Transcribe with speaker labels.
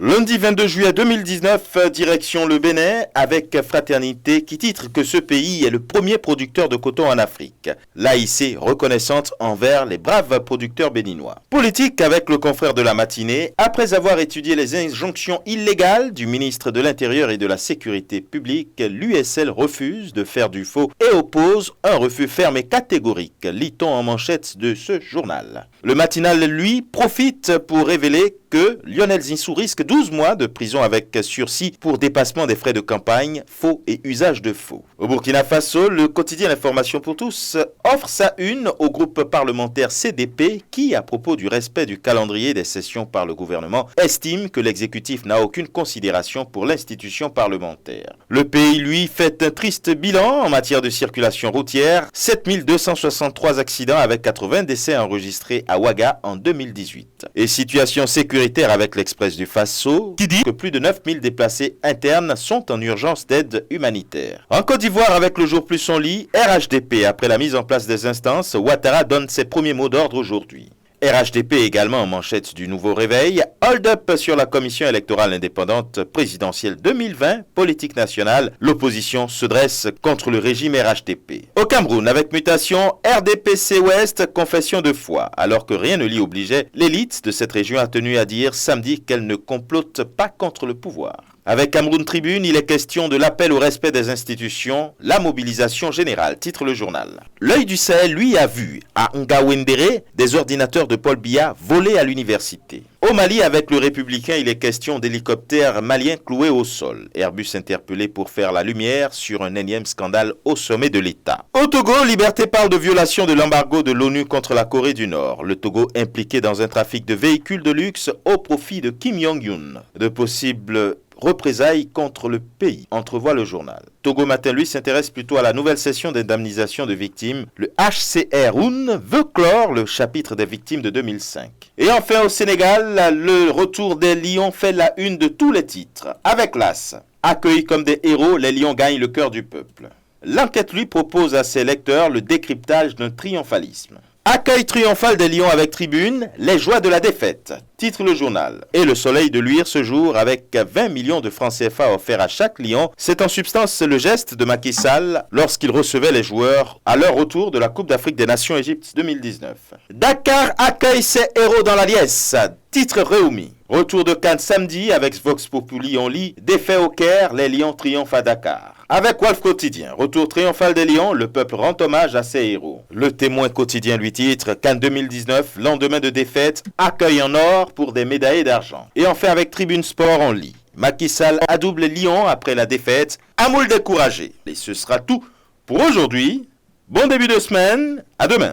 Speaker 1: Lundi 22 juillet 2019, direction le Bénin avec Fraternité qui titre que ce pays est le premier producteur de coton en Afrique. L'AIC reconnaissante envers les braves producteurs béninois. Politique avec le confrère de la matinée, après avoir étudié les injonctions illégales du ministre de l'Intérieur et de la Sécurité publique, l'USL refuse de faire du faux et oppose un refus ferme et catégorique, lit-on en manchette de ce journal. Le matinal, lui, profite pour révéler que Lionel Zinsou risque 12 mois de prison avec sursis pour dépassement des frais de campagne, faux et usage de faux. Au Burkina Faso, le quotidien L'Information pour tous offre sa une au groupe parlementaire CDP qui, à propos du respect du calendrier des sessions par le gouvernement, estime que l'exécutif n'a aucune considération pour l'institution parlementaire. Le pays, lui, fait un triste bilan en matière de circulation routière, 7263 accidents avec 80 décès enregistrés à Ouaga en 2018. Et situation sécuritaire avec l'Express du Faso, qui dit que plus de 9000 déplacés internes sont en urgence d'aide humanitaire. En Côte d'Ivoire, avec le jour plus son lit, RHDP, après la mise en place des instances, Ouattara donne ses premiers mots d'ordre aujourd'hui. RHDP également en manchette du Nouveau Réveil, hold-up sur la commission électorale indépendante présidentielle 2020, politique nationale, l'opposition se dresse contre le régime RHDP. Au Cameroun, avec mutation, RDPC Ouest, confession de foi, alors que rien ne l'y obligeait, l'élite de cette région a tenu à dire samedi qu'elle ne complote pas contre le pouvoir. Avec Cameroun Tribune, il est question de l'appel au respect des institutions, la mobilisation générale, titre le journal. L'œil du Sahel, lui, a vu, à Ngawendere, des ordinateurs de Paul Biya volés à l'université. Au Mali, avec le Républicain, il est question d'hélicoptères maliens cloués au sol. Airbus interpellé pour faire la lumière sur un énième scandale au sommet de l'État. Au Togo, Liberté parle de violation de l'embargo de l'ONU contre la Corée du Nord. Le Togo impliqué dans un trafic de véhicules de luxe au profit de Kim Jong-un. De possibles représailles contre le pays, entrevoit le journal. Togo Matin, lui, s'intéresse plutôt à la nouvelle session d'indemnisation de victimes. Le HCR veut clore le chapitre des victimes de 2005. Et enfin, au Sénégal, le retour des Lions fait la une de tous les titres. Avec l'As, accueillis comme des héros, les Lions gagnent le cœur du peuple. L'enquête, lui, propose à ses lecteurs le décryptage d'un triomphalisme. Accueil triomphal des Lions avec Tribune, les joies de la défaite, titre le journal. Et le soleil de luire ce jour avec 20 millions de francs CFA offerts à chaque Lion. C'est en substance le geste de Macky Sall lorsqu'il recevait les joueurs à leur retour de la Coupe d'Afrique des Nations Égypte 2019. Dakar accueille ses héros dans la liesse, titre Réumi. Retour de Cannes samedi avec Vox Populi on lit, défait au Caire, les Lions triomphent à Dakar. Avec Wolf Quotidien, retour triomphal des Lions, le peuple rend hommage à ses héros. Le Témoin Quotidien lui titre, Cannes 2019, lendemain de défaite, accueil en or pour des médaillés d'argent. Et enfin avec Tribune Sport on lit, Macky Sall adoube les Lions après la défaite, un moule découragé. Et ce sera tout pour aujourd'hui. Bon début de semaine, à demain.